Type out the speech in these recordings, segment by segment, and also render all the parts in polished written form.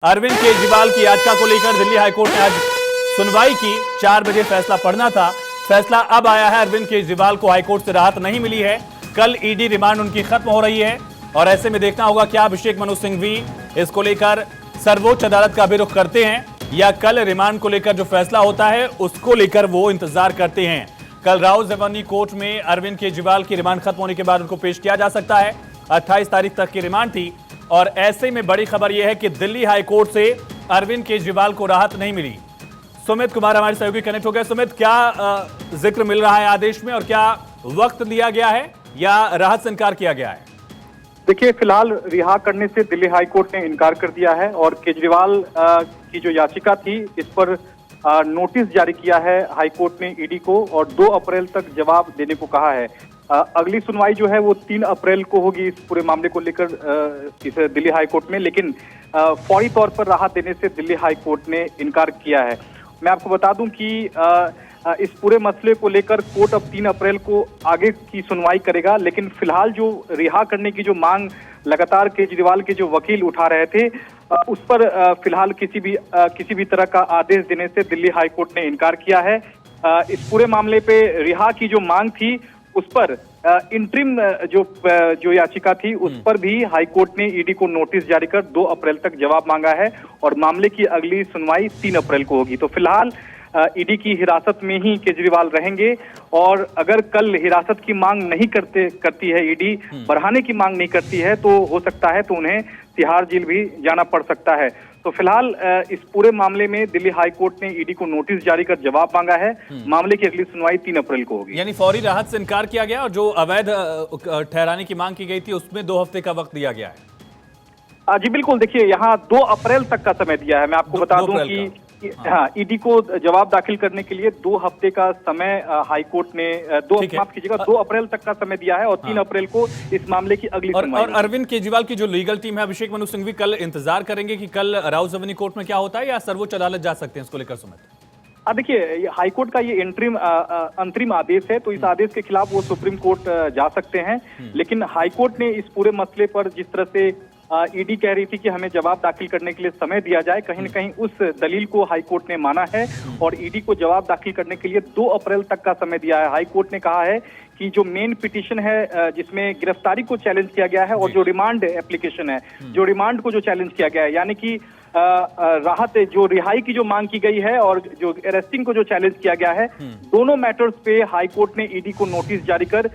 अरविंद केजरीवाल की याचिका को लेकर दिल्ली हाईकोर्ट ने आज सुनवाई की। 4 बजे फैसला पढ़ना था। फैसला अब आया है। अरविंद केजरीवाल को हाईकोर्ट से राहत नहीं मिली है। कल ईडी रिमांड उनकी खत्म हो रही है और ऐसे में देखना होगा क्या अभिषेक मनु सिंघवी इसको लेकर सर्वोच्च अदालत का भी रुख करते हैं या कल रिमांड को लेकर जो फैसला होता है उसको लेकर वो इंतजार करते हैं। कल राउज एवेन्यू कोर्ट में अरविंद केजरीवाल की रिमांड खत्म होने के बाद उनको पेश किया जा सकता है। 28 तारीख तक की रिमांड थी और ऐसे में बड़ी खबर यह है कि दिल्ली हाईकोर्ट से अरविंद केजरीवाल को राहत नहीं मिली। सुमित कुमार हमारे सहयोगी कनेक्ट हो गए। सुमित, क्या जिक्र मिल रहा है आदेश में और क्या वक्त दिया गया है या राहत से इनकार किया गया है? देखिए, फिलहाल रिहा करने से दिल्ली हाईकोर्ट ने इनकार कर दिया है और केजरीवाल की जो याचिका थी इस पर नोटिस जारी किया है हाईकोर्ट ने ईडी को और 2 अप्रैल तक जवाब देने को कहा है। अगली सुनवाई जो है वो 3 अप्रैल को होगी इस पूरे मामले को लेकर इस दिल्ली हाईकोर्ट में, लेकिन फौरी तौर पर राहत देने से दिल्ली हाईकोर्ट ने इनकार किया है। मैं आपको बता दूं कि इस पूरे मसले को लेकर कोर्ट अब 3 अप्रैल को आगे की सुनवाई करेगा, लेकिन फिलहाल जो रिहा करने की जो मांग लगातार केजरीवाल के जो वकील उठा रहे थे उस पर फिलहाल किसी भी तरह का आदेश देने से दिल्ली हाईकोर्ट ने इनकार किया है। इस पूरे मामले पे रिहा की जो मांग थी उस पर इंटरिम जो याचिका थी उस पर भी हाईकोर्ट ने ईडी को नोटिस जारी कर 2 अप्रैल तक जवाब मांगा है और मामले की अगली सुनवाई 3 अप्रैल को होगी। तो फिलहाल ईडी की हिरासत में ही केजरीवाल रहेंगे और अगर कल हिरासत की मांग नहीं करती है ईडी, बढ़ाने की मांग नहीं करती है तो हो सकता है तो उन्हें तिहाड़ जेल भी जाना पड़ सकता है। तो फिलहाल इस पूरे मामले में दिल्ली हाईकोर्ट ने ईडी को नोटिस जारी कर जवाब मांगा है। मामले की अगली सुनवाई 3 अप्रैल को होगी। यानी फौरी राहत से इनकार किया गया और जो अवैध ठहराने की मांग की गई थी उसमें 2 हफ्ते का वक्त दिया गया है। जी बिल्कुल, देखिए यहाँ 2 अप्रैल तक का समय दिया है। मैं आपको बता दूं कि हाँ, ईडी को जवाब दाखिल करने के लिए 2 हफ्ते का समय हाईकोर्ट ने 2 अप्रैल तक का समय दिया है और 3 अप्रैल को इस मामले की अगली सुनवाई। और अरविंद केजरीवाल की जो लीगल टीम है, अभिषेक मनु सिंघवी कल इंतजार करेंगे कि कल राउज एवेन्यू कोर्ट में क्या होता है या सर्वोच्च अदालत जा सकते हैं इसको लेकर? सुमित, देखिए, हाईकोर्ट का ये अंतरिम आदेश है तो इस आदेश के खिलाफ वो सुप्रीम कोर्ट जा सकते हैं, लेकिन हाईकोर्ट ने इस पूरे मसले पर जिस तरह से ईडी कह रही थी कि हमें जवाब दाखिल करने के लिए समय दिया जाए, कहीं न कहीं उस दलील को हाईकोर्ट ने माना है और ईडी को जवाब दाखिल करने के लिए 2 अप्रैल तक का समय दिया है। हाईकोर्ट ने कहा है कि जो मेन पिटीशन है जिसमें गिरफ्तारी को चैलेंज किया गया है और जो रिमांड एप्लीकेशन है, जो रिमांड को जो चैलेंज किया गया है, यानी कि राहत जो रिहाई की जो मांग की गई है और जो अरेस्टिंग को जो चैलेंज किया गया है, दोनों मैटर्स पे हाईकोर्ट ने ईडी को नोटिस जारी कर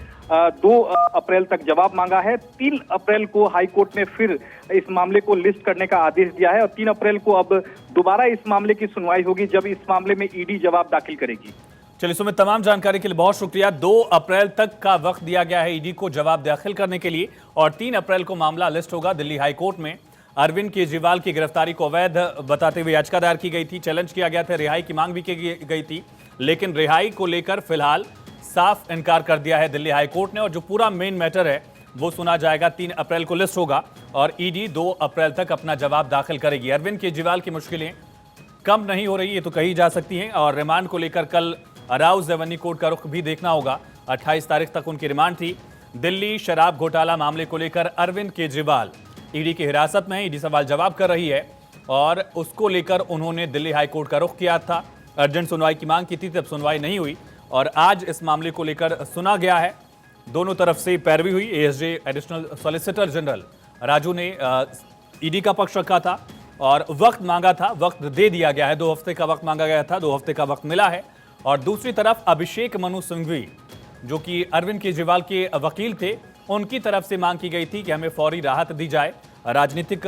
2 अप्रैल तक जवाब मांगा है। 3 अप्रैल को हाईकोर्ट ने फिर इस मामले को लिस्ट करने का आदेश दिया है और 3 अप्रैल को अब दोबारा इस मामले की सुनवाई होगी जब इस मामले में ईडी जवाब दाखिल करेगी। चलिए सुमित, तमाम जानकारी के लिए बहुत शुक्रिया। 2 अप्रैल तक का वक्त दिया गया है ईडी को जवाब दाखिल करने के लिए और 3 अप्रैल को मामला लिस्ट होगा दिल्ली हाईकोर्ट में। अरविंद केजरीवाल की गिरफ्तारी को अवैध बताते हुए याचिका दायर की गई थी, चैलेंज किया गया था, रिहाई की मांग भी की गई थी, लेकिन रिहाई को लेकर फिलहाल साफ इनकार कर दिया है दिल्ली हाईकोर्ट ने और जो पूरा मेन मैटर है वो सुना जाएगा। 3 अप्रैल को लिस्ट होगा और ईडी 2 अप्रैल तक अपना जवाब दाखिल करेगी। अरविंद केजरीवाल की मुश्किलें कम नहीं हो रही, ये तो कही जा सकती हैं और रिमांड को लेकर कल राउज एवेन्यू कोर्ट का रुख भी देखना होगा। 28 तारीख तक उनकी रिमांड थी। दिल्ली शराब घोटाला मामले को लेकर अरविंद केजरीवाल ईडी की हिरासत में है। ईडी सवाल जवाब कर रही है और उसको लेकर उन्होंने दिल्ली हाईकोर्ट का रुख किया था। अर्जेंट सुनवाई की मांग की थी, तब सुनवाई नहीं हुई और आज इस मामले को लेकर सुना गया है। दोनों तरफ से पैरवी हुई। ASJ additional solicitor general Raju ने ईडी का पक्ष रखा था और वक्त मांगा था, वक्त दे दिया गया है। 2 हफ्ते का वक्त मांगा गया था, 2 हफ्ते का वक्त मिला है। और दूसरी तरफ अभिषेक मनु सिंघवी जो कि अरविंद केजरीवाल के वकील थे, उनकी तरफ से मांग की गई थी कि हमें फौरी राहत दी जाए। राजनीतिक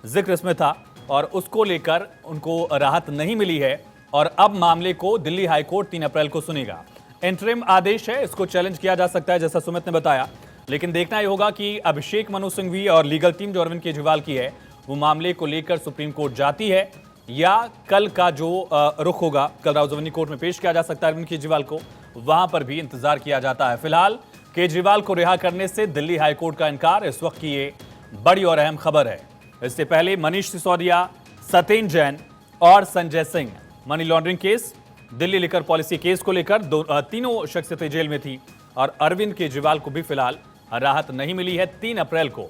जिक्र इसमें था और उसको लेकर उनको राहत नहीं मिली है और अब मामले को दिल्ली हाईकोर्ट 3 अप्रैल को सुनेगा। इंटरिम आदेश है, इसको चैलेंज किया जा सकता है जैसा सुमित ने बताया, लेकिन देखना ही होगा कि अभिषेक मनु सिंघवी और लीगल टीम जो अरविंद केजरीवाल की है वो मामले को लेकर सुप्रीम कोर्ट जाती है या कल का जो रुख होगा, कल राउज एवेन्यू कोर्ट में पेश किया जा सकता है अरविंद केजरीवाल को, वहां पर भी इंतजार किया जाता है। फिलहाल केजरीवाल को रिहा करने से दिल्ली हाईकोर्ट का इनकार इस वक्त की ये बड़ी और अहम खबर है। इससे पहले मनीष सिसोदिया, सत्येंद्र जैन और Sanjay Singh money laundering case, Delhi liquor policy case को लेकर तीनों शख्सियतें जेल में थी और अरविंद केजरीवाल को भी फिलहाल राहत नहीं मिली है। 3 अप्रैल को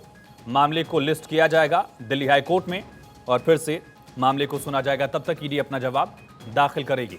मामले को लिस्ट किया जाएगा दिल्ली हाईकोर्ट में और फिर से मामले को सुना जाएगा। तब तक ईडी अपना जवाब दाखिल करेगी।